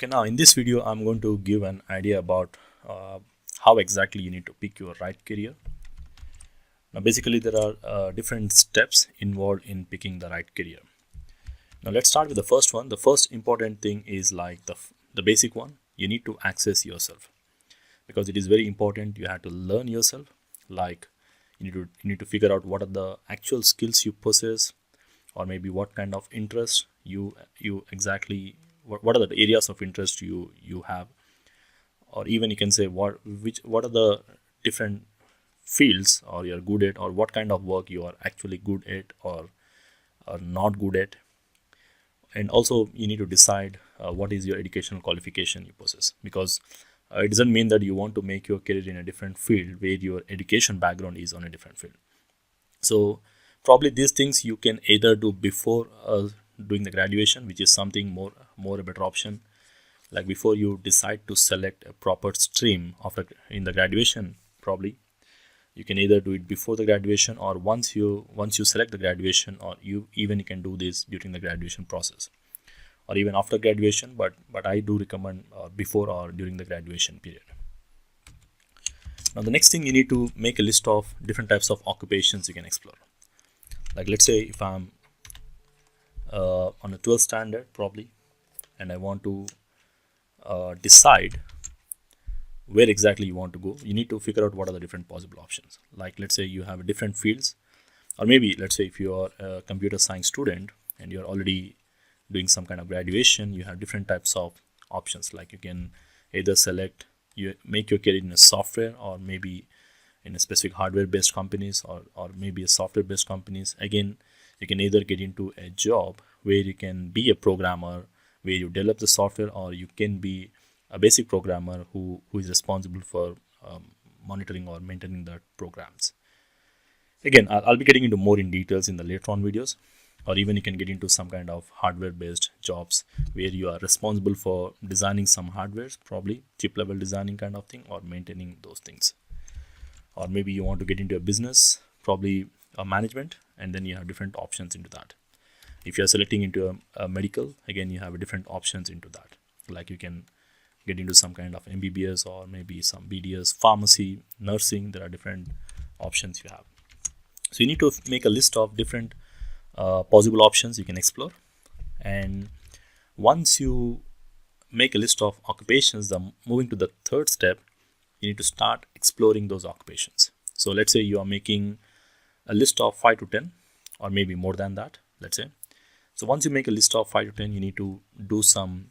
now in this video, I'm going to give an idea about how exactly you need to pick your right career. Now, basically, there are different steps involved in picking the right career. Now, let's start with the first one. The first important thing is like the basic one. You need to access yourself, because it is very important. You have to learn yourself. Like you need to figure out what are the actual skills you possess, or maybe what kind of interest you exactly, what are the areas of interest you have, or even you can say what are the different fields or you're good at, or what kind of work you are actually good at or not good at. And also you need to decide what is your educational qualification you possess, because it doesn't mean that you want to make your career in a different field where your education background is on a different field. So probably these things you can either do before doing the graduation, which is something more a better option. Like before you decide to select a proper stream after in the graduation, probably you can either do it before the graduation or once you select the graduation, or you can do this during the graduation process or even after graduation, but I do recommend before or during the graduation period. Now the next thing, you need to make a list of different types of occupations you can explore. Like let's say if I'm on a 12th standard probably, and I want to decide where exactly you want to go, you need to figure out what are the different possible options. Like let's say you have different fields, or maybe let's say if you are a computer science student and you're already doing some kind of graduation, you have different types of options. Like you can either select, you make your career in a software, or maybe in a specific hardware based companies, or maybe a software based companies. Again, you can either get into a job where you can be a programmer, where you develop the software, or you can be a basic programmer who is responsible for monitoring or maintaining the programs. Again, I'll be getting into more in details in the later on videos, or even you can get into some kind of hardware based jobs where you are responsible for designing some hardwares, probably chip level designing kind of thing, or maintaining those things. Or maybe you want to get into a business, probably a management, and then you have different options into that. If you're selecting into a medical, again you have different options into that. Like you can get into some kind of MBBS or maybe some BDS, pharmacy, nursing. There are different options you have. So you need to make a list of different possible options you can explore. And once you make a list of occupations, moving to the third step, you need to start exploring those occupations. So let's say you are making a list of 5 to 10, or maybe more than that, let's say. So once you make a list of 5 to 10, you need to do some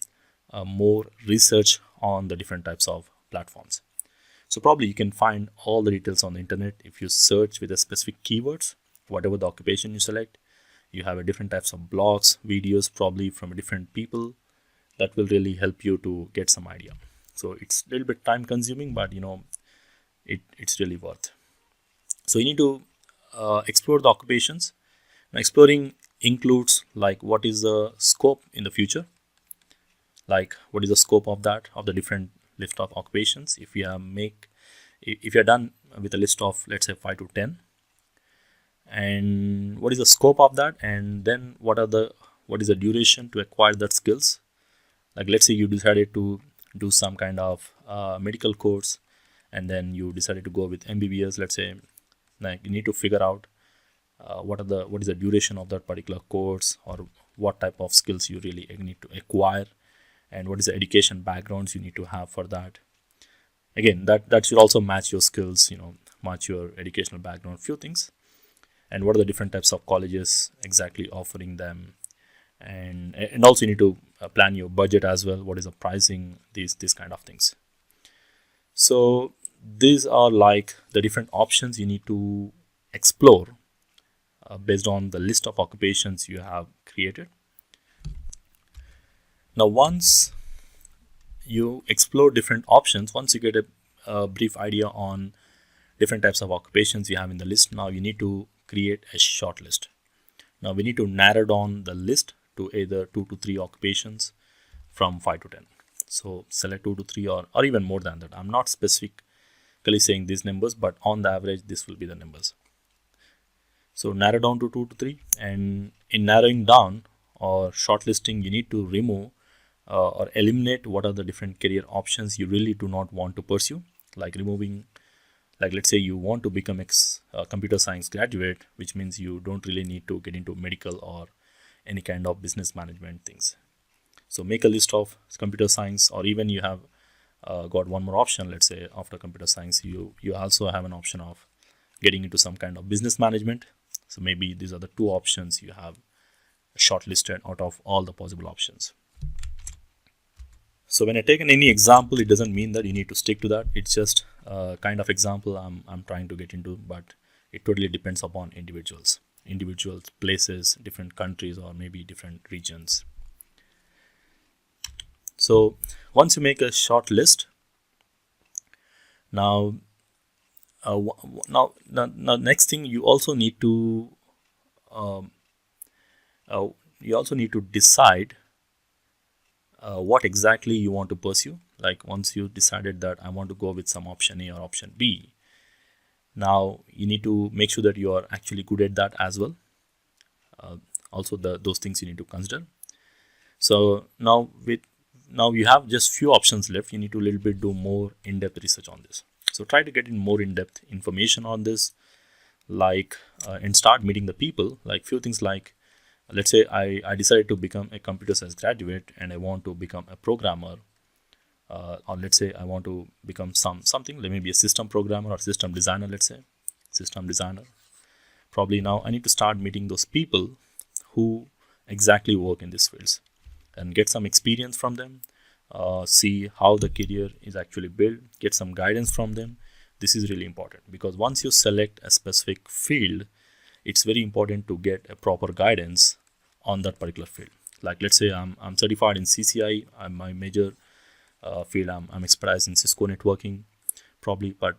more research on the different types of platforms. So probably you can find all the details on the internet if you search with a specific keywords, whatever the occupation you select. You have a different types of blogs, videos, probably from different people, that will really help you to get some idea. So it's a little bit time consuming, but it's really worth. So you need to explore the occupations. Now exploring includes like what is the scope in the future, like what is the scope of that, of the different list of occupations. If you are done with a list of let's say 5 to 10, and what is the scope of that, and then what is the duration to acquire that skills. Like let's say you decided to do some kind of medical course, and then you decided to go with MBBS, let's say. Like you need to figure out what is the duration of that particular course, or what type of skills you really need to acquire, and what is the education backgrounds you need to have for that. Again, that should also match your skills, match your educational background, few things. And what are the different types of colleges exactly offering them, and also you need to plan your budget as well. What is the pricing, these kind of things. So these are like the different options you need to explore based on the list of occupations you have created. Now once you explore different options, once you get a brief idea on different types of occupations you have in the list, now you need to create a short list. Now we need to narrow down the list to either 2 to 3 occupations from 5 to 10. So select 2 to 3 or even more than that. I'm not specifically saying these numbers, but on the average this will be the numbers. So narrow down to 2 to 3, and in narrowing down or shortlisting, you need to remove or eliminate what are the different career options you really do not want to pursue, like removing, like let's say you want to become a computer science graduate, which means you don't really need to get into medical or any kind of business management things. So make a list of computer science, or even you have got one more option. Let's say after computer science, you also have an option of getting into some kind of business management. So maybe these are the two options you have shortlisted out of all the possible options. So when I take any example, it doesn't mean that you need to stick to that. It's just a kind of example I'm trying to get into, but it totally depends upon individuals, places, different countries, or maybe different regions. So once you make a short list, now next thing you also need to decide what exactly you want to pursue. Like once you decided that I want to go with some option A or option B, now you need to make sure that you are actually good at that as well. Also those things you need to consider. So now you have just few options left. You need to a little bit do more in-depth research on this. So try to get in more in-depth information on this, like and start meeting the people. Like few things, like let's say I decided to become a computer science graduate and I want to become a programmer, or let's say I want to become something, like maybe a system programmer or system designer. Let's say system designer. Probably now I need to start meeting those people who exactly work in these fields and get some experience from them, see how the career is actually built, get some guidance from them. This is really important, because once you select a specific field, it's very important to get a proper guidance on that particular field. Like let's say I'm certified in CCI, my major field, I'm expertise in Cisco networking, probably, but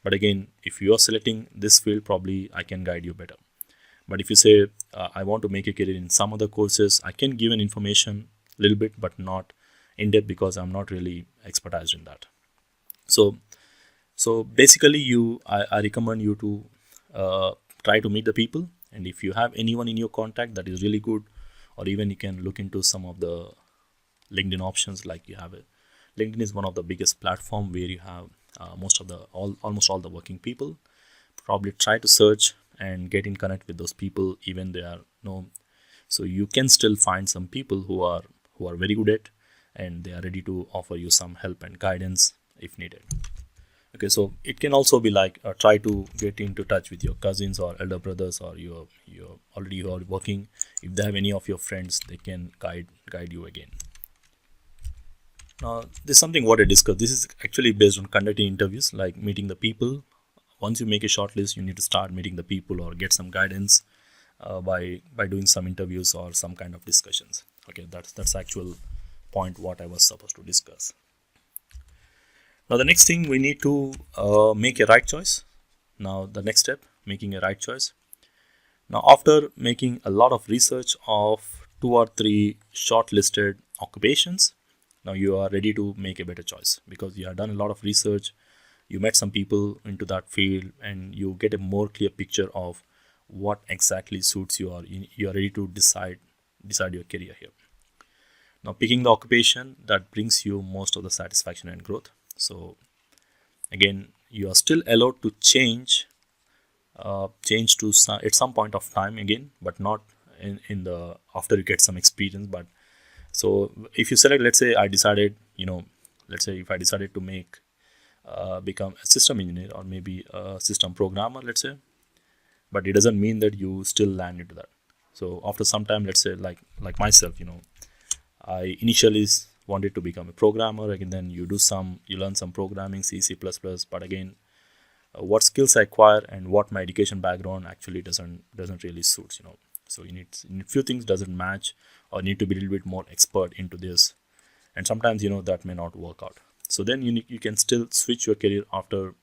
again, if you are selecting this field, probably I can guide you better. But if you say I want to make a career in some other courses, I can give an information a little bit, but not in depth, because I'm not really expertised in that. So basically, I recommend you to try to meet the people, and if you have anyone in your contact that is really good, or even you can look into some of the LinkedIn options. Like you have LinkedIn is one of the biggest platform where you have almost all the working people. Probably try to search and get in connect with those people, even they are no. So you can still find some people who are very good at, and they are ready to offer you some help and guidance if needed. Okay, so it can also be like try to get into touch with your cousins or elder brothers, or you are working. If they have any of your friends, they can guide you again. Now, this is something what I discussed. This is actually based on conducting interviews, like meeting the people. Once you make a short list, you need to start meeting the people or get some guidance by doing some interviews or some kind of discussions. Okay, that's actual point what I was supposed to discuss. Now the next thing, we need to make a right choice. Now the next step, making a right choice. Now after making a lot of research of 2 or 3 shortlisted occupations, now you are ready to make a better choice, because you have done a lot of research, you met some people into that field, and you get a more clear picture of what exactly suits you, or you are ready to decide your career here. Now picking the occupation that brings you most of the satisfaction and growth. So again, you are still allowed to change to at some point of time again, but not in the after you get some experience. But so if you select, let's say if I decided to make become a system engineer or maybe a system programmer, let's say, but it doesn't mean that you still land into that. So after some time, let's say like myself, I initially wanted to become a programmer. Again, then you learn some programming, C++, but again, what skills I acquire and what my education background actually doesn't really suit. So you need few things doesn't match, or need to be a little bit more expert into this, and sometimes that may not work out. So then you can still switch your career after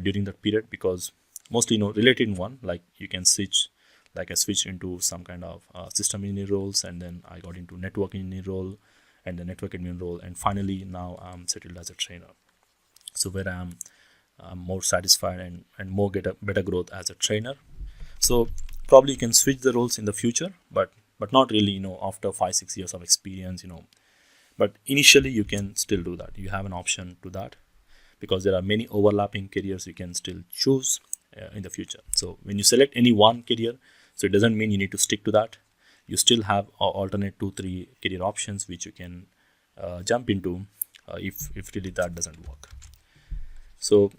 during that period, because mostly related one, like you can switch. Like I switched into some kind of system engineer roles, and then I got into network engineer role, and the network admin role, and finally now I'm settled as a trainer. So where I'm more satisfied and more get a better growth as a trainer. So probably you can switch the roles in the future, but not really after 5-6 years of experience. But initially you can still do that. You have an option to that, because there are many overlapping careers you can still choose in the future. So when you select any one career, so it doesn't mean you need to stick to that. You still have alternate 2-3 career options which you can jump into if really that doesn't work. So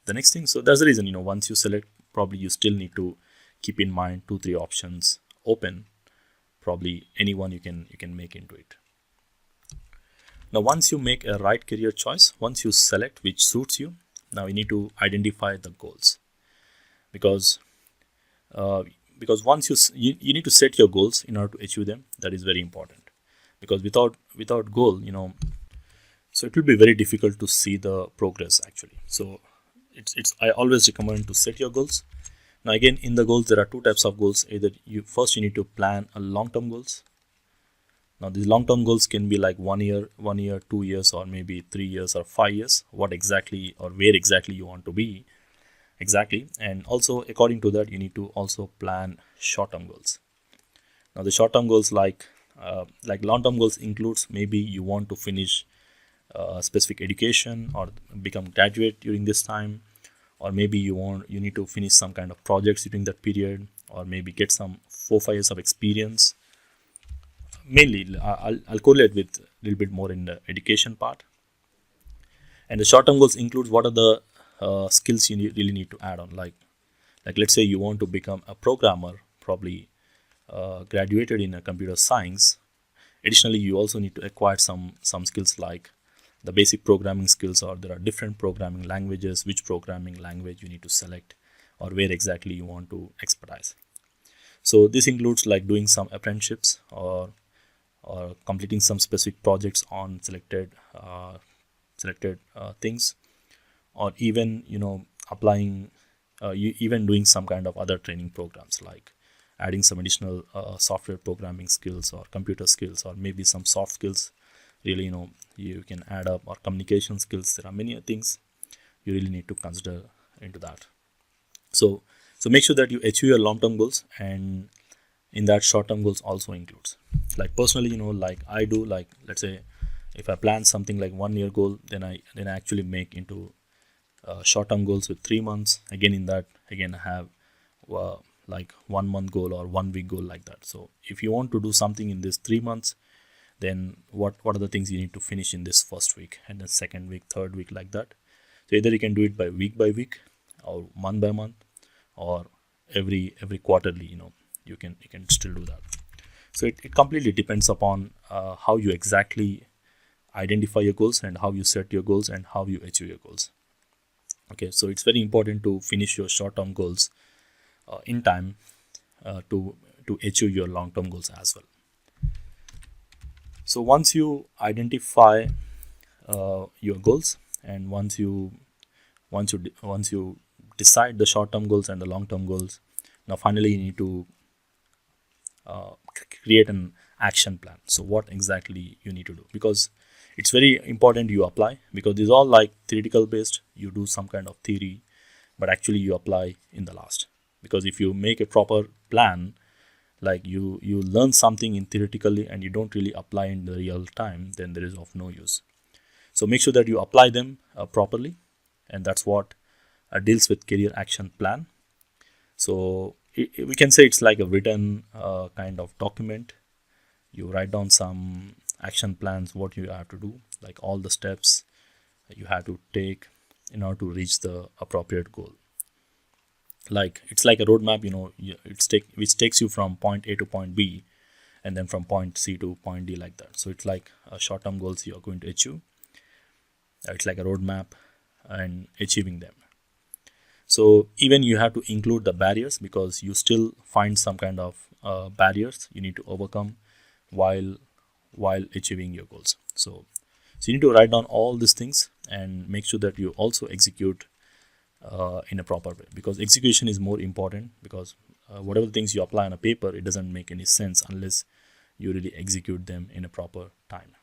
the next thing, so that's the reason, once you select, probably you still need to keep in mind 2-3 options open. Probably anyone you can make into it. Now once you make a right career choice, once you select which suits you, now you need to identify the goals, because once you need to set your goals in order to achieve them. That is very important, because without goal, so it will be very difficult to see the progress actually. So it's I always recommend to set your goals. Now again, in the goals there are two types of goals. Either you need to plan a long-term goals. Now these long-term goals can be like 1 year, 2 years, or maybe 3 years or 5 years. What exactly or where exactly you want to be exactly. And also according to that, you need to also plan short-term goals. Now the short-term goals, like long-term goals, includes maybe you want to finish specific education or become graduate during this time, or maybe you need to finish some kind of projects during that period, or maybe get some 4-5 years of experience. Mainly I'll correlate with a little bit more in the education part. And the short-term goals includes what are the skills you really need to add on. Like let's say you want to become a programmer, probably graduated in a computer science. Additionally, you also need to acquire some skills like the basic programming skills, or there are different programming languages, which programming language you need to select, or where exactly you want to expertise. So this includes like doing some apprenticeships, or completing some specific projects on selected things, or even applying even doing some kind of other training programs, like adding some additional software programming skills or computer skills, or maybe some soft skills really you can add up, or communication skills. There are many things you really need to consider into that. So make sure that you achieve your long-term goals, and in that short-term goals also includes. Like personally, like I do, like let's say if I plan something like 1 year goal, then I actually make into short-term goals with 3 months. Again, in that, again I have like 1 month goal or 1 week goal, like that. So if you want to do something in this 3 months, then what are the things you need to finish in this first week, and then second week, third week, like that. So either you can do it by week, or month by month, or every quarterly. You can still do that. So it completely depends upon how you exactly identify your goals, and how you set your goals, and how you achieve your goals. Okay, so it's very important to finish your short-term goals in time to achieve your long-term goals as well. So once you identify your goals, and once you decide the short-term goals and the long-term goals, now finally you need to create an action plan. So what exactly you need to do, because it's very important you apply, because these are all like theoretical based. You do some kind of theory, but actually you apply in the last. Because if you make a proper plan, like you learn something in theoretically and you don't really apply in the real time, then there is of no use. So make sure that you apply them properly, and that's what deals with career action plan. So we can say it's like a written kind of document. You write down some action plans, what you have to do, like all the steps you have to take in order to reach the appropriate goal. Like it's like a roadmap, which takes you from point A to point B, and then from point C to point D, like that. So it's like short-term goals you are going to achieve. It's like a roadmap and achieving them. So even you have to include the barriers, because you still find some kind of barriers you need to overcome while achieving your goals. So you need to write down all these things, and make sure that you also execute in a proper way, because execution is more important. Because whatever things you apply on a paper, it doesn't make any sense unless you really execute them in a proper time.